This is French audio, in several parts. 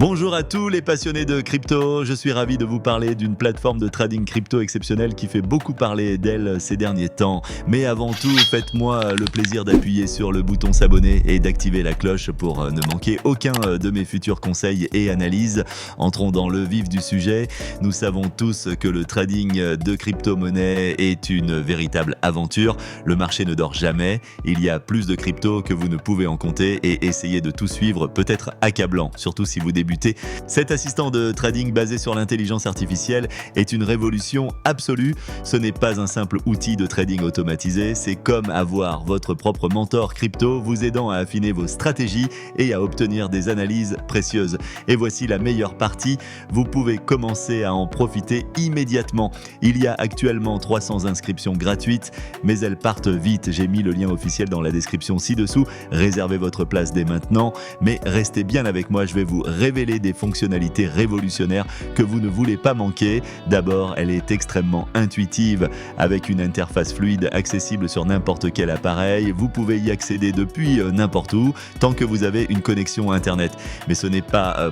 Bonjour à tous les passionnés de crypto, je suis ravi de vous parler d'une plateforme de trading crypto exceptionnelle qui fait beaucoup parler d'elle ces derniers temps. Mais avant tout, faites-moi le plaisir d'appuyer sur le bouton s'abonner et d'activer la cloche pour ne manquer aucun de mes futurs conseils et analyses. Entrons dans le vif du sujet. Nous savons tous que le trading de crypto-monnaie est une véritable aventure. Le marché ne dort jamais, il y a plus de crypto que vous ne pouvez en compter et essayer de tout suivre peut être accablant, surtout si vous débutez. Cet assistant de trading basé sur l'intelligence artificielle est une révolution absolue. Ce n'est pas un simple outil de trading automatisé, c'est comme avoir votre propre mentor crypto vous aidant à affiner vos stratégies et à obtenir des analyses précieuses. Et voici la meilleure partie, vous pouvez commencer à en profiter immédiatement. Il y a actuellement 300 inscriptions gratuites, mais elles partent vite. J'ai mis le lien officiel dans la description ci-dessous. Réservez votre place dès maintenant, mais restez bien avec moi, je vais vous révéler des fonctionnalités révolutionnaires que vous ne voulez pas manquer. D'abord, elle est extrêmement intuitive avec une interface fluide accessible sur n'importe quel appareil. Vous pouvez y accéder depuis n'importe où tant que vous avez une connexion internet. Mais ce n'est pas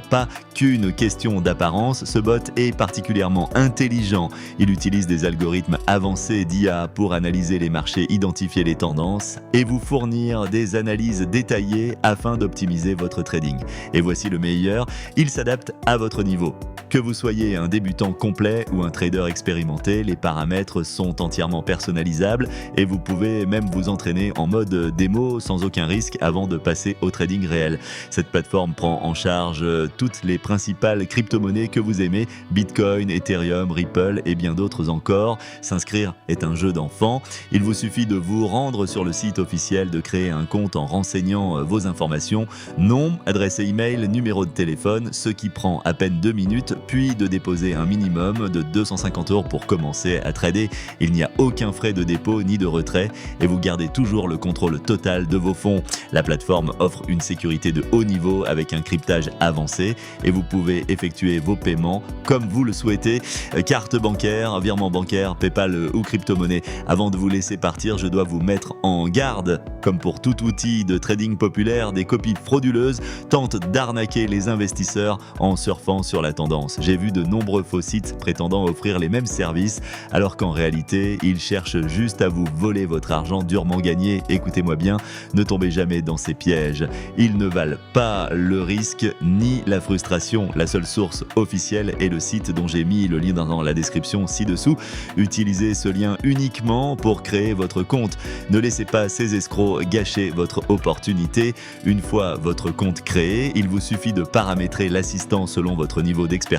qu'une question d'apparence. Ce bot est particulièrement intelligent. Il utilise des algorithmes avancés d'IA pour analyser les marchés, identifier les tendances et vous fournir des analyses détaillées afin d'optimiser votre trading. Et voici le meilleur, il s'adapte à votre niveau. Que vous soyez un débutant complet ou un trader expérimenté, les paramètres sont entièrement personnalisables et vous pouvez même vous entraîner en mode démo sans aucun risque avant de passer au trading réel. Cette plateforme prend en charge toutes les principales crypto-monnaies que vous aimez, Bitcoin, Ethereum, Ripple et bien d'autres encore. S'inscrire est un jeu d'enfant. Il vous suffit de vous rendre sur le site officiel, de créer un compte en renseignant vos informations, nom, adresse email, numéro de téléphone, ce qui prend à peine 2 minutes, puis de déposer un minimum de 250 € pour commencer à trader. Il n'y a aucun frais de dépôt ni de retrait et vous gardez toujours le contrôle total de vos fonds. La plateforme offre une sécurité de haut niveau avec un cryptage avancé et vous pouvez effectuer vos paiements comme vous le souhaitez, carte bancaire, virement bancaire, PayPal ou crypto-monnaie. Avant de vous laisser partir, je dois vous mettre en garde. Comme pour tout outil de trading populaire, des copies frauduleuses tentent d'arnaquer les investisseurs en surfant sur la tendance. J'ai vu de nombreux faux sites prétendant offrir les mêmes services, alors qu'en réalité, ils cherchent juste à vous voler votre argent durement gagné. Écoutez-moi bien, ne tombez jamais dans ces pièges. Ils ne valent pas le risque ni la frustration. La seule source officielle est le site dont j'ai mis le lien dans la description ci-dessous. Utilisez ce lien uniquement pour créer votre compte. Ne laissez pas ces escrocs gâcher votre opportunité. Une fois votre compte créé, il vous suffit de paramétrer l'assistant selon votre niveau d'expertise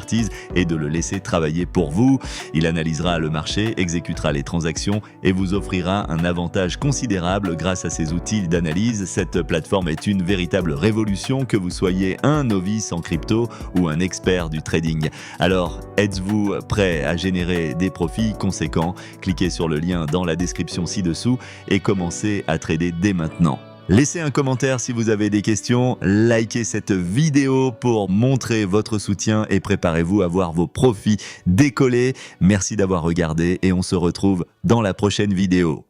et de le laisser travailler pour vous. Il analysera le marché, exécutera les transactions et vous offrira un avantage considérable grâce à ces outils d'analyse. Cette plateforme est une véritable révolution, que vous soyez un novice en crypto ou un expert du trading. Alors, êtes-vous prêt à générer des profits conséquents? Cliquez sur le lien dans la description ci-dessous et commencez à trader dès maintenant. Laissez un commentaire si vous avez des questions, likez cette vidéo pour montrer votre soutien et préparez-vous à voir vos profits décoller. Merci d'avoir regardé et on se retrouve dans la prochaine vidéo.